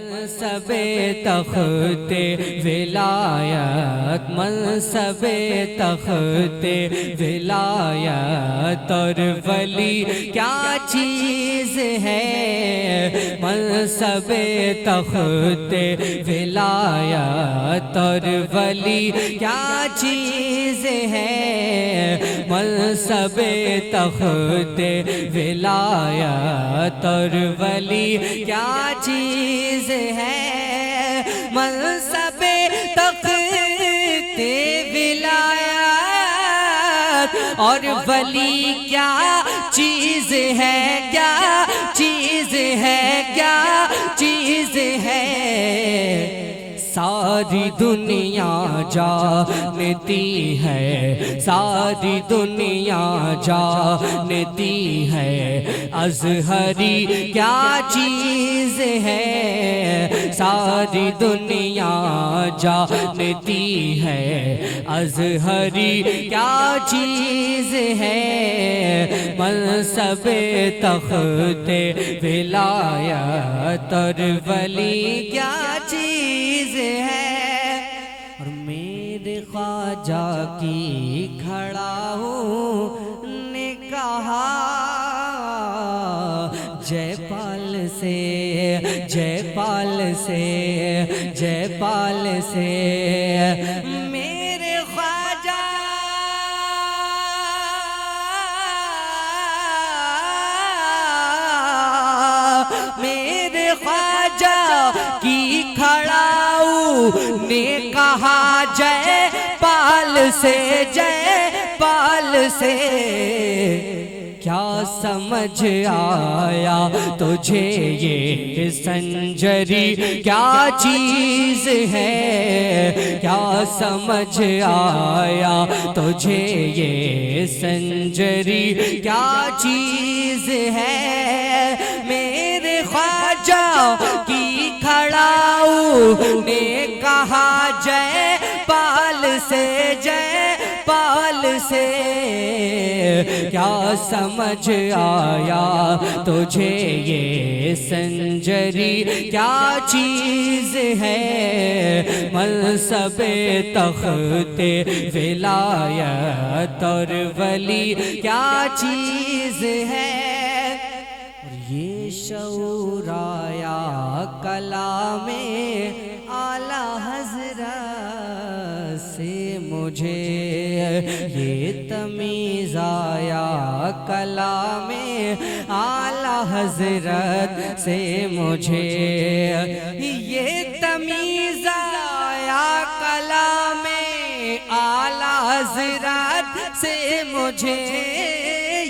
منصب تخت ولایت، منصب تخت ولایت اور ولی کیا چیز ہے؟ منصب تخت ولایت اور ولی کیا چیز ہے؟ منصب تخت ولایت اور ولی کیا چیز ہے؟ منصب تخت ولایت اور ولی کیا چیز ہے؟ کیا چیز ہے؟ کیا چیز ہے؟ ساری دنیا جانتی ہے، ساری دنیا جانتی ہے ازہری کیا چیز ہے؟ ساری دنیا جانتی ہے ازہری کیا چیز ہے؟ منصب تخت ولایت اور ولی کیا چیز ہے؟ اور میرے خواجہ کی کھڑا ہوں نے کہا جے پال سے، جے پال سے، جے پال سے میرے خواجہ میرے خواجہ کی کھڑا ہوں نے کہا جے پال سے، جے پال سے کیا سمجھ آیا تجھے یہ سنجری کیا چیز ہے؟ کیا سمجھ آیا تجھے یہ سنجری کیا چیز ہے؟ میرے خواجہ کی کھڑاؤں نے کہا جے پال سے، جے پال سے کیا سمجھ آیا تجھے یہ سنجری کیا چیز ہے؟ منصب تخت ولایت اور ولی کیا چیز ہے؟ یہ شعور آیا کلام اعلیٰ حضرت سے مجھے، یہ تمیز آیا کلام اعلیٰ حضرت سے مجھے، یہ تمیز آیا کلام اعلیٰ حضرت سے مجھے،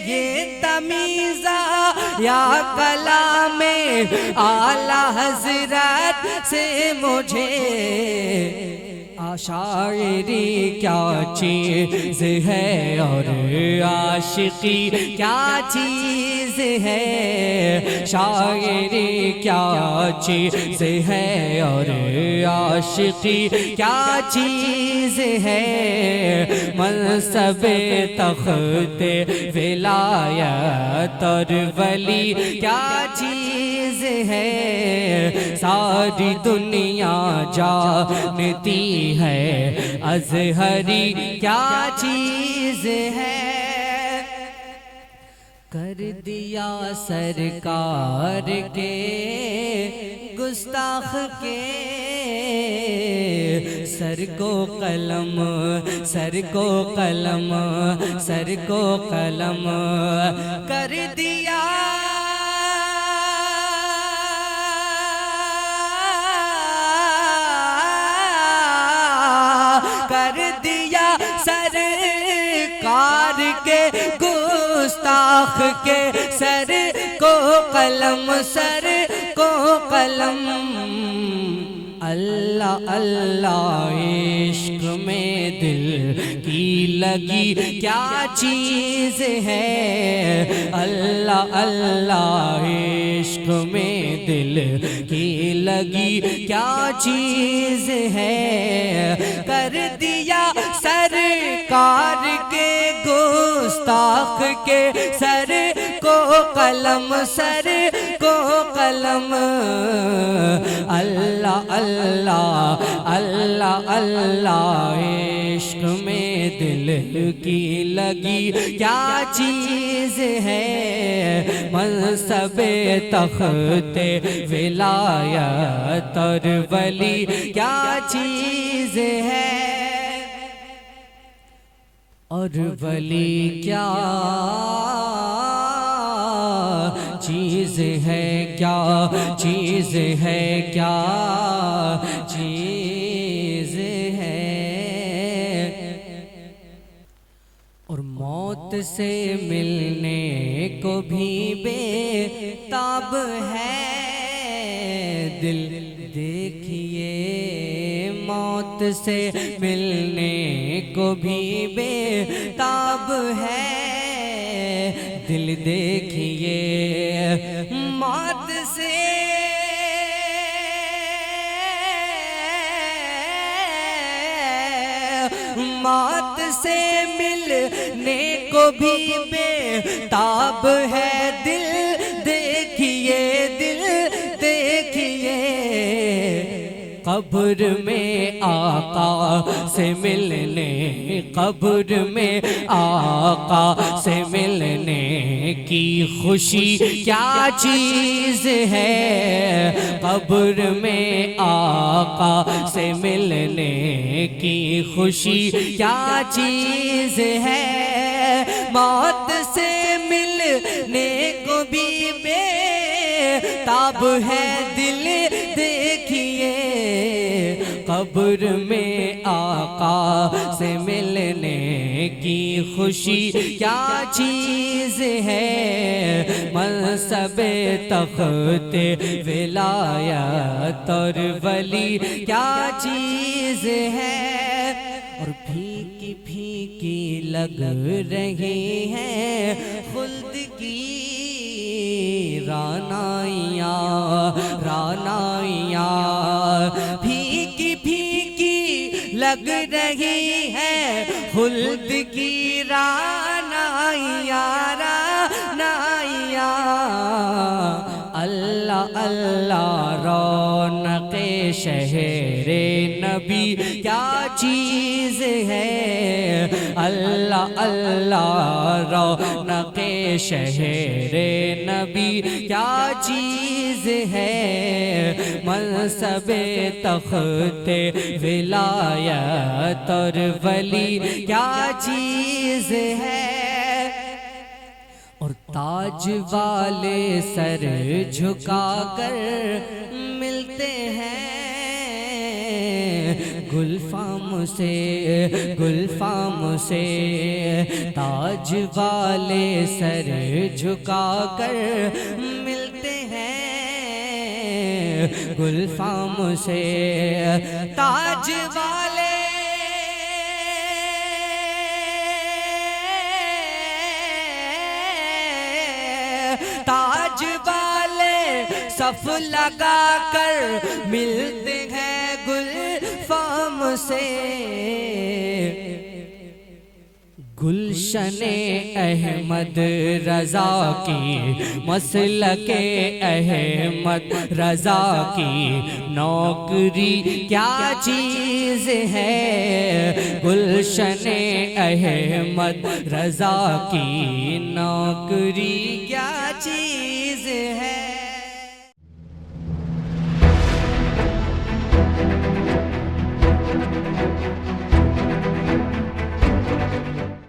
یہ تمیز آیا کلام اعلیٰ حضرت سے مجھے، شاعری کیا چیز ہے اور عاشقی کیا چیز ہے؟ شاعری کیا چیز ہے اور عاشقی کیا چیز ہے؟ منصب تخت ولایت اور ولی کیا چیز ہے؟ ساری دنیا جانتی ہے ازہری کیا چیز ہے؟ کر دیا سرکار کے گستاخ کے سر کو قلم، سر کو قلم، سر کو قلم کر دیا، کر دیا سرکار کے گستاخ کے سر کو قلم، سر کو قلم۔ اللہ اللہ عشق میں دل کی لگی کیا چیز ہے؟ اللہ اللہ عشق میں دل کی لگی کیا چیز ہے؟ کر دیا سرکار کے گستاخ کے سر کو قلم، سر کو قلم قلم اللہ اللہ اللہ اللہ عشق میں دل کی لگی کیا چیز ہے منصب تخت ولایت اور ولی کیا چیز ہے اور ولی کیا چیز ہے کیا چیز ہے کیا چیز ہے اور موت سے ملنے کو بھی بے تاب ہے دل دیکھیے موت سے ملنے کو بھی بے تاب ہے دل دیکھیے موت سے موت سے ملنے کو بھی بے تاب ہے دل دیکھیے دل دیکھیے قبر میں آقا سے ملنے قبر میں آقا سے ملنے کی خوشی کیا چیز ہے قبر میں آقا سے ملنے کی خوشی کیا چیز ہے موت سے ملنے کو بھی بے تاب ہے دل دیکھیے قبر میں آقا سے ملنے کی خوشی کیا چیز ہے منصب تخت ولایت اور ولی کیا چیز ہے اور پھیکی پھیکی لگ رہی ہیں خلد کی رانائیاں رانائیاں پھیکی پھیکی لگ رہی ہے خلد کی رانائیاں رانائیاں اللہ اللہ رونق شہر نبی کیا چیز ہے اللہ اللہ رونق شہر نبی کیا چیز ہے منصب تخت ولایت اور ولی کیا چیز ہے اور تاج والے سر جھکا کر ملتے ہیں گلفام سے تاج والے سر جھکا کر ملتے ہیں گلفام سے تاج والے تاج والے صف لگا کر ملتے ہیں گلفام سے گلشن احمد رضا کی مسلک احمد رضا کی نوکری کیا چیز ہے گلشن احمد رضا کی نوکری کیا چیز